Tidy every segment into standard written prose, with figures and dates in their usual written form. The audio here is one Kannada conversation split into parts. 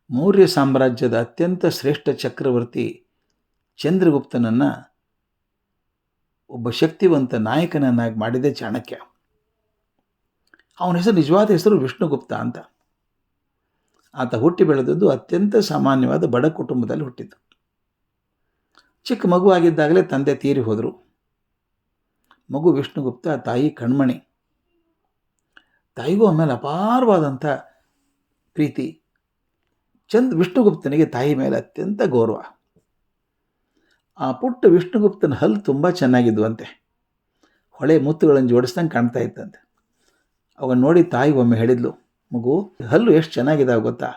ಮೌರ್ಯ ಸಾಮ್ರಾಜ್ಯದ ಅತ್ಯಂತ ಶ್ರೇಷ್ಠ ಚಕ್ರವರ್ತಿ ಚಂದ್ರಗುಪ್ತನನ್ನು ಒಬ್ಬ ಶಕ್ತಿವಂತ ನಾಯಕನನ್ನಾಗಿ ಮಾಡಿದೆ ಚಾಣಕ್ಯ. ಅವನ ಹೆಸರು, ನಿಜವಾದ ಹೆಸರು ವಿಷ್ಣುಗುಪ್ತ ಅಂತ. ಆತ ಹುಟ್ಟಿ ಬೆಳೆದದ್ದು ಅತ್ಯಂತ ಸಾಮಾನ್ಯವಾದ ಬಡ ಕುಟುಂಬದಲ್ಲಿ ಹುಟ್ಟಿದ್ದು. ಚಿಕ್ಕ ಮಗುವಾಗಿದ್ದಾಗಲೇ ತಂದೆ ತೀರಿ ಹೋದರು. ಮಗು ವಿಷ್ಣುಗುಪ್ತ, ತಾಯಿ ಕಣ್ಮಣಿ. ತಾಯಿಗೂ ಆಮೇಲೆ ಅಪಾರವಾದಂಥ ಪ್ರೀತಿ. ವಿಷ್ಣುಗುಪ್ತನಿಗೆ ತಾಯಿ ಮೇಲೆ ಅತ್ಯಂತ ಗೌರವ. ಆ ಪುಟ್ಟ ವಿಷ್ಣುಗುಪ್ತನ ಹಲ್ಲು ತುಂಬ ಚೆನ್ನಾಗಿದ್ವಂತೆ. ಹೊಳೆ ಮುತ್ತುಗಳನ್ನು ಜೋಡಿಸ್ದಂಗೆ ಕಾಣ್ತಾ ಇತ್ತಂತೆ. ಅವನ್ನು ನೋಡಿ ತಾಯಿ ಒಮ್ಮೆ ಹೇಳಿದ್ಲು, ಮಗು, ಹಲ್ಲು ಎಷ್ಟು ಚೆನ್ನಾಗಿದ್ದಾವೆ ಗೊತ್ತಾ?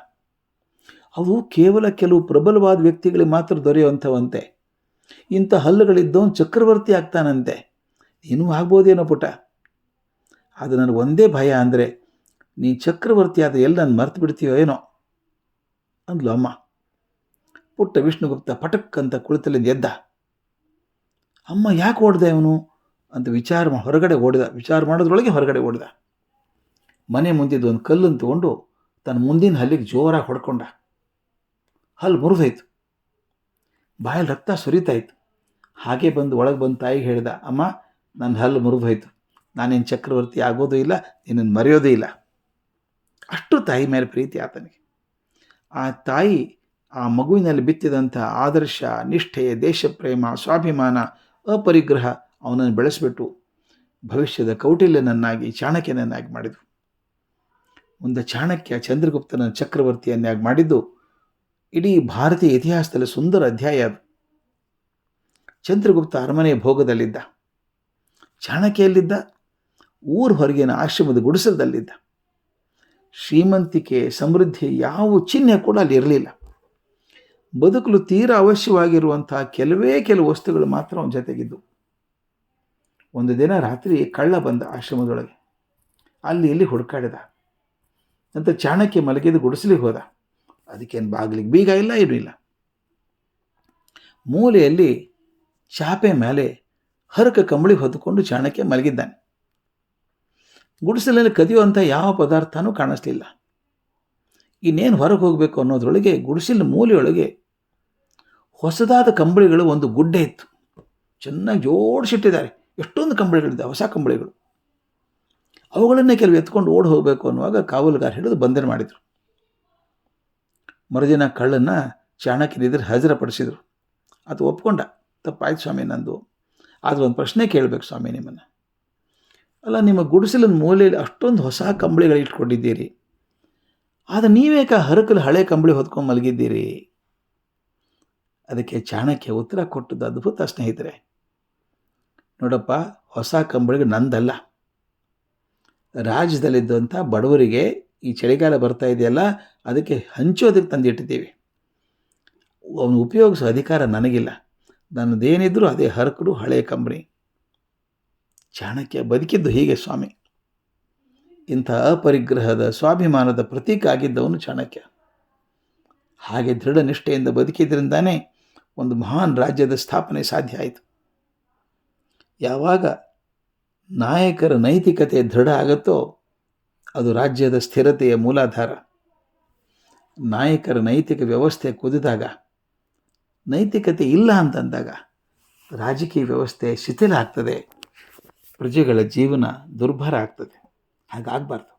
ಅವು ಕೇವಲ ಕೆಲವು ಪ್ರಬಲವಾದ ವ್ಯಕ್ತಿಗಳಿಗೆ ಮಾತ್ರ ದೊರೆಯುವಂಥವಂತೆ. ಇಂಥ ಹಲ್ಲುಗಳಿದ್ದವನು ಚಕ್ರವರ್ತಿ ಆಗ್ತಾನಂತೆ. ಇನ್ನೂ ಆಗ್ಬೋದೇನೋ ಪುಟ. ಅದು ನನಗೆ ಒಂದೇ ಭಯ ಅಂದರೆ ನೀ ಚಕ್ರವರ್ತಿ ಆದರೆ ಎಲ್ಲಿ ನಾನು ಮರ್ತು ಬಿಡ್ತೀಯೋ ಏನೋ ಅಂದ್ಲು ಅಮ್ಮ. ಪುಟ್ಟ ವಿಷ್ಣುಗುಪ್ತ ಪಟಕ್ ಅಂತ ಕುಳಿತಲ್ಲಿಂದ ಎದ್ದ. ಅಮ್ಮ ಯಾಕೆ ಓಡಿದೆ ಅವನು ಅಂತ ಹೊರಗಡೆ ಓಡಿದ. ವಿಚಾರ ಮಾಡೋದ್ರೊಳಗೆ ಹೊರಗಡೆ ಓಡಿದ. ಮನೆ ಮುಂದಿದ್ದು ಒಂದು ಕಲ್ಲನ್ನು ತಗೊಂಡು ತನ್ನ ಮುಂದಿನ ಹಲ್ಲಿಗೆ ಜೋರಾಗಿ ಹೊಡ್ಕೊಂಡ. ಹಲ್ಲು ಮುರಿದೋಯ್ತು. ಬಾಯಲ್ಲಿ ರಕ್ತ ಸುರಿತಾಯಿತ್ತು. ಹಾಗೆ ಬಂದು ಒಳಗೆ ಬಂದು ತಾಯಿಗೆ ಹೇಳಿದ, ಅಮ್ಮ, ನನ್ನ ಹಲ್ಲು ಮುರಿದೋಯ್ತು, ನಾನೇನು ಚಕ್ರವರ್ತಿ ಆಗೋದು ಇಲ್ಲ, ನಿನ್ನನ್ನು ಮರೆಯೋದೇ ಇಲ್ಲ. ಅಷ್ಟು ತಾಯಿ ಮೇಲೆ ಪ್ರೀತಿ ಆತನಿಗೆ. ಆ ತಾಯಿ ಆ ಮಗುವಿನಲ್ಲಿ ಬಿತ್ತಿದಂಥ ಆದರ್ಶ, ನಿಷ್ಠೆ, ದೇಶಪ್ರೇಮ, ಸ್ವಾಭಿಮಾನ, ಅಪರಿಗ್ರಹ ಅವನನ್ನು ಬೆಳೆಸಿಬಿಟ್ಟು ಭವಿಷ್ಯದ ಕೌಟಿಲ್ಯನನ್ನಾಗಿ, ಚಾಣಕ್ಯನನ್ನಾಗಿ ಮಾಡಿದರು. ಮುಂದೆ ಚಾಣಕ್ಯ ಚಂದ್ರಗುಪ್ತನ ಚಕ್ರವರ್ತಿಯನ್ನಾಗಿ ಮಾಡಿದ್ದು ಇಡೀ ಭಾರತೀಯ ಇತಿಹಾಸದಲ್ಲಿ ಸುಂದರ ಅಧ್ಯಾಯ ಅದು. ಚಂದ್ರಗುಪ್ತ ಅರಮನೆಯ ಭೋಗದಲ್ಲಿದ್ದ. ಚಾಣಕ್ಯಲ್ಲಿದ್ದ ಊರ ಹೊರಗಿನ ಆಶ್ರಮದ ಗುಡಿಸಲದಲ್ಲಿದ್ದ. ಶ್ರೀಮಂತಿಕೆ, ಸಮೃದ್ಧಿ ಯಾವ ಚಿಹ್ನೆ ಕೂಡ ಅಲ್ಲಿ ಇರಲಿಲ್ಲ. ಬದುಕಲು ತೀರಾ ಅವಶ್ಯವಾಗಿರುವಂಥ ಕೆಲವು ವಸ್ತುಗಳು ಮಾತ್ರ ಅವನ ಜೊತೆಗಿದ್ದು. ಒಂದು ದಿನ ರಾತ್ರಿ ಕಳ್ಳ ಬಂದ ಆಶ್ರಮದೊಳಗೆ. ಅಲ್ಲಿ ಇಲ್ಲಿ ಹುಡುಕಾಡಿದ. ನಂತರ ಚಾಣಕ್ಯ ಮಲಗಿದ ಗುಡಿಸಲಿಗೆ ಹೋದ. ಅದಕ್ಕೇನು ಬಾಗಿಲಿಗೆ ಬೀಗ ಇಲ್ಲ, ಏನೂ ಇಲ್ಲ. ಮೂಲೆಯಲ್ಲಿ ಚಾಪೆ ಮೇಲೆ ಹರಕ ಕಂಬಳಿ ಹೊತ್ತುಕೊಂಡು ಚಾಣಕ್ಯ ಮಲಗಿದ್ದಾನೆ. ಗುಡಿಸಲಲ್ಲಿ ಕದಿಯುವಂಥ ಯಾವ ಪದಾರ್ಥನೂ ಕಾಣಿಸ್ಲಿಲ್ಲ. ಇನ್ನೇನು ಹೊರಗೆ ಹೋಗಬೇಕು ಅನ್ನೋದ್ರೊಳಗೆ ಗುಡಿಸಲಿನ ಮೂಲೆಯೊಳಗೆ ಹೊಸದಾದ ಕಂಬಳಿಗಳು ಒಂದು ಗುಡ್ಡೆ ಇತ್ತು. ಚೆನ್ನಾಗಿ ಜೋಡಿಸಿಟ್ಟಿದ್ದಾರೆ. ಎಷ್ಟೊಂದು ಕಂಬಳಿಗಳಿದೆ, ಹೊಸ ಕಂಬಳಿಗಳು. ಅವುಗಳನ್ನೇ ಕೆಲವು ಎತ್ಕೊಂಡು ಓಡಿ ಹೋಗಬೇಕು ಅನ್ನುವಾಗ ಕಾವಲುಗಾರ ಹಿಡಿದು ಬಂಧನ ಮಾಡಿದರು. ಮರುದಿನ ಕಳ್ಳನ್ನು ಚಾಣಕ್ಯನ ಎದುರು ಹಾಜರಪಡಿಸಿದರು. ಅದು ಒಪ್ಕೊಂಡ, ತಪ್ಪಾಯ್ತು ಸ್ವಾಮಿ ನಂದು, ಆದರೆ ಒಂದು ಪ್ರಶ್ನೆ ಕೇಳಬೇಕು ಸ್ವಾಮಿ ನಿಮ್ಮನ್ನು. ಅಲ್ಲ, ನಿಮ್ಮ ಗುಡಿಸಲಿನ ಮೂಲೆಯಲ್ಲಿ ಅಷ್ಟೊಂದು ಹೊಸ ಕಂಬಳಿಗಳು ಇಟ್ಕೊಂಡಿದ್ದೀರಿ, ಆದರೆ ನೀವೇಕ ಹರಕಲು ಹಳೆ ಕಂಬಳಿ ಹೊತ್ಕೊಂಡು ಮಲಗಿದ್ದೀರಿ? ಅದಕ್ಕೆ ಚಾಣಕ್ಯ ಉತ್ತರ ಕೊಟ್ಟದ್ದು ಅದ್ಭುತ ಸ್ನೇಹಿತರೆ. ನೋಡಪ್ಪ, ಹೊಸ ಕಂಬಳಿಗಳು ನಂದಲ್ಲ. ರಾಜ್ಯದಲ್ಲಿದ್ದಂಥ ಬಡವರಿಗೆ ಈ ಚಳಿಗಾಲ ಬರ್ತಾ ಇದೆಯಲ್ಲ, ಅದಕ್ಕೆ ಹಂಚೋದಕ್ಕೆ ತಂದಿಟ್ಟಿದ್ದೀವಿ. ಅವನು ಉಪಯೋಗಿಸೋ ಅಧಿಕಾರ ನನಗಿಲ್ಲ. ನನ್ನದೇನಿದ್ರೂ ಅದೇ ಹರಕಲು ಹಳೆ ಕಂಬಳಿ. ಚಾಣಕ್ಯ ಬದುಕಿದ್ದು ಹೀಗೆ ಸ್ವಾಮಿ. ಇಂಥ ಅಪರಿಗ್ರಹದ, ಸ್ವಾಭಿಮಾನದ ಪ್ರತೀಕ ಆಗಿದ್ದವನು ಚಾಣಕ್ಯ. ಹಾಗೆ ದೃಢ ನಿಷ್ಠೆಯಿಂದ ಬದುಕಿದ್ರಿಂದಾನೇ ಒಂದು ಮಹಾನ್ ರಾಜ್ಯದ ಸ್ಥಾಪನೆ ಸಾಧ್ಯ ಆಯಿತು. ಯಾವಾಗ ನಾಯಕರ ನೈತಿಕತೆ ದೃಢ ಆಗುತ್ತೋ ಅದು ರಾಜ್ಯದ ಸ್ಥಿರತೆಯ ಮೂಲಾಧಾರ. ನಾಯಕರ ನೈತಿಕ ವ್ಯವಸ್ಥೆ ಕುದಿದಾಗ, ನೈತಿಕತೆ ಇಲ್ಲ ಅಂತಂದಾಗ ರಾಜಕೀಯ ವ್ಯವಸ್ಥೆ ಶಿಥಿಲ ಆಗ್ತದೆ, ಪ್ರಜೆಗಳ ಜೀವನ ದುರ್ಭರ ಆಗ್ತದೆ. ಹಾಗಾಗಬಾರ್ದು.